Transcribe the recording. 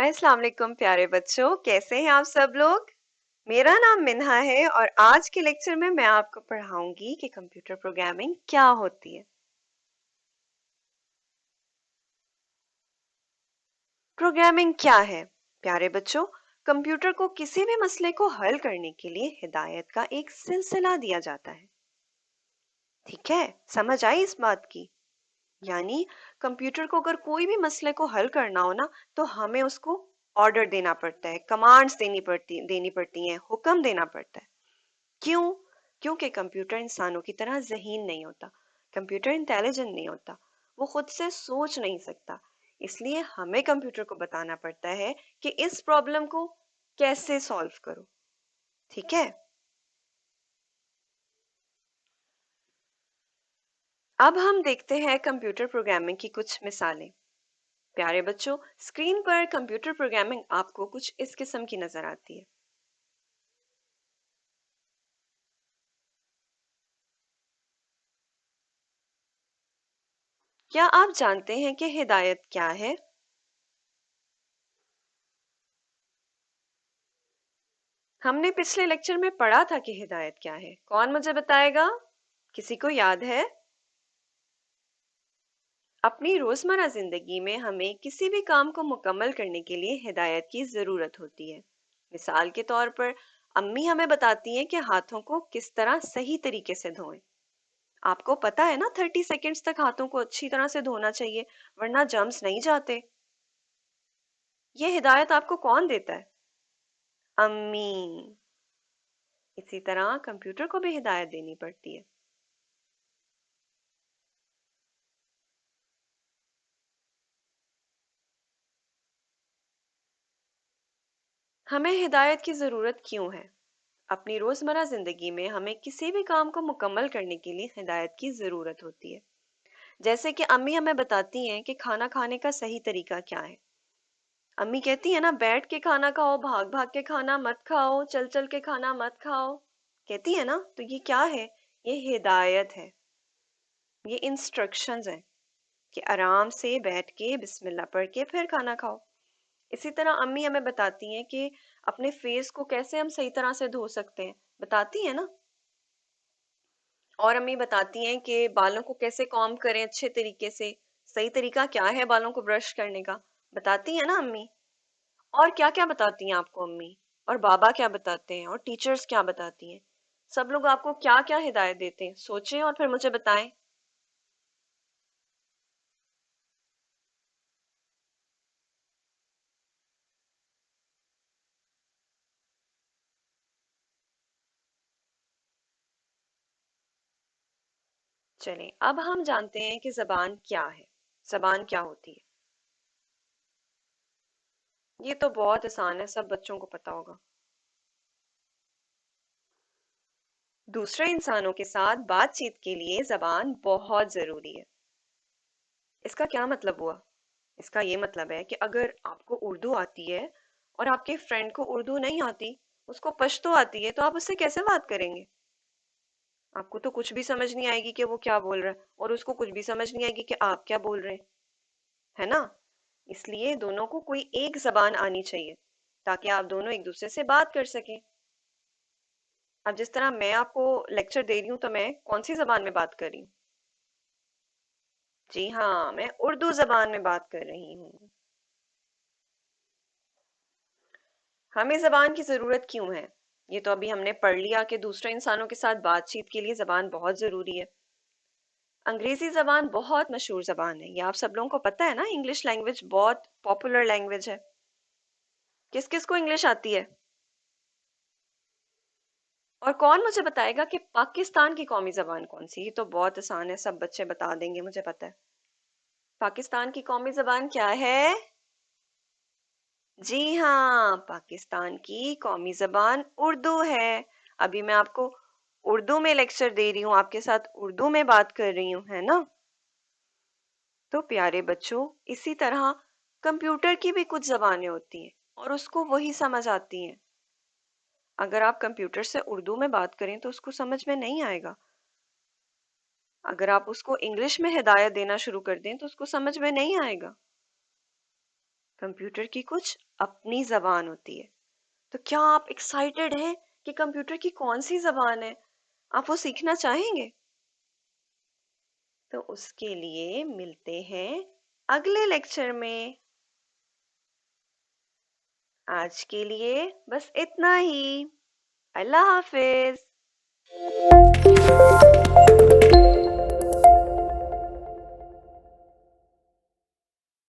हाय अस्सलाम वालेकुम प्यारे बच्चों, कैसे हैं आप सब लोग। मेरा नाम मिन्हा है और आज के लेक्चर में मैं आपको पढ़ाऊंगी कि कंप्यूटर प्रोग्रामिंग क्या होती है। प्रोग्रामिंग क्या है प्यारे बच्चों? कंप्यूटर को किसी भी मसले को हल करने के लिए हिदायत का एक सिलसिला दिया जाता है। ठीक है, समझ आई इस बात की? यानी कंप्यूटर को अगर कोई भी मसले को हल करना हो ना, तो हमें उसको ऑर्डर देना पड़ता है, कमांड्स देनी पड़ती हैं, हुक्म देना पड़ता है। क्यों? क्योंकि कंप्यूटर इंसानों की तरह ज़हीन नहीं होता, कंप्यूटर इंटेलिजेंट नहीं होता, वो खुद से सोच नहीं सकता। इसलिए हमें कंप्यूटर को बताना पड़ता है कि इस प्रॉब्लम को कैसे सॉल्व करो। ठीक है, अब हम देखते हैं कंप्यूटर प्रोग्रामिंग की कुछ मिसालें। प्यारे बच्चों, स्क्रीन पर कंप्यूटर प्रोग्रामिंग आपको कुछ इस किस्म की नजर आती है। क्या आप जानते हैं कि हिदायत क्या है? हमने पिछले लेक्चर में पढ़ा था कि हिदायत क्या है। कौन मुझे बताएगा? किसी को याद है? अपनी रोजमर्रा जिंदगी में हमें किसी भी काम को मुकम्मल करने के लिए हिदायत की जरूरत होती है। मिसाल के तौर पर अम्मी हमें बताती हैं कि हाथों को किस तरह सही तरीके से धोएं। आपको पता है ना, 30 सेकेंड्स तक हाथों को अच्छी तरह से धोना चाहिए, वरना जर्म्स नहीं जाते। ये हिदायत आपको कौन देता है? अम्मी। इसी तरह कंप्यूटर को भी हिदायत देनी पड़ती है। हमें हिदायत की जरूरत क्यों है? अपनी रोजमर्रा जिंदगी में हमें किसी भी काम को मुकम्मल करने के लिए हिदायत की जरूरत होती है। जैसे कि अम्मी हमें बताती हैं कि खाना खाने का सही तरीका क्या है। अम्मी कहती है ना, बैठ के खाना खाओ, भाग भाग के खाना मत खाओ, चल चल के खाना मत खाओ। कहती है ना, तो ये क्या है? ये हिदायत है, ये इंस्ट्रक्शंस हैं कि आराम से बैठ के बिस्मिल्लाह पढ़ के फिर खाना खाओ। इसी तरह अम्मी हमें बताती हैं कि अपने फेस को कैसे हम सही तरह से धो सकते हैं, बताती है ना। और अम्मी बताती हैं कि बालों को कैसे कॉम्ब करें अच्छे तरीके से, सही तरीका क्या है बालों को ब्रश करने का, बताती है ना अम्मी। और क्या क्या बताती हैं आपको अम्मी, और बाबा क्या बताते हैं, और टीचर्स क्या बताती हैं? सब लोग आपको क्या क्या हिदायत देते हैं, सोचें और फिर मुझे बताएं। चलें, अब हम जानते हैं कि जबान क्या है। जबान क्या होती है? ये तो बहुत आसान है, सब बच्चों को पता होगा। दूसरे इंसानों के साथ बातचीत के लिए जबान बहुत जरूरी है। इसका क्या मतलब हुआ? इसका ये मतलब है कि अगर आपको उर्दू आती है और आपके फ्रेंड को उर्दू नहीं आती, उसको पश्तो आती है, तो आप उससे कैसे बात करेंगे? आपको तो कुछ भी समझ नहीं आएगी कि वो क्या बोल रहा है, और उसको कुछ भी समझ नहीं आएगी कि आप क्या बोल रहे हैं, है ना। इसलिए दोनों को कोई एक जबान आनी चाहिए, ताकि आप दोनों एक दूसरे से बात कर सकें। अब जिस तरह मैं आपको लेक्चर दे रही हूँ, तो मैं कौन सी जबान में बात कर रही हूँ? जी हाँ, मैं उर्दू जबान में बात कर रही हूँ। हमें जबान की जरूरत क्यों है? ये तो अभी हमने पढ़ लिया कि दूसरे इंसानों के साथ बातचीत के लिए जबान बहुत जरूरी है। अंग्रेजी जबान बहुत मशहूर जबान है, ये आप सब लोगों को पता है ना। इंग्लिश लैंग्वेज बहुत पॉपुलर लैंग्वेज है। किस किस को इंग्लिश आती है? और कौन मुझे बताएगा कि पाकिस्तान की कौमी जबान कौन सी? ये तो बहुत आसान है, सब बच्चे बता देंगे, मुझे पता है। पाकिस्तान की कौमी जबान क्या है? जी हाँ, पाकिस्तान की कौमी जबान उर्दू है। अभी मैं आपको उर्दू में लेक्चर दे रही हूँ, आपके साथ उर्दू में बात कर रही हूँ, है ना। तो प्यारे बच्चों, इसी तरह कंप्यूटर की भी कुछ जबानें होती हैं और उसको वही समझ आती हैं। अगर आप कंप्यूटर से उर्दू में बात करें तो उसको समझ में नहीं आएगा। अगर आप उसको इंग्लिश में हिदायत देना शुरू कर दें तो उसको समझ में नहीं आएगा। کمپیوٹر کی کچھ اپنی زبان ہوتی ہے. تو کیا آپ ایکسائٹیڈ ہیں کہ کمپیوٹر کی کون سی زبان ہے؟ آپ وہ سیکھنا چاہیں گے؟ تو اس کے لیے ملتے ہیں اگلے لیکچر میں. آج کے لیے بس اتنا ہی. اللہ حافظ.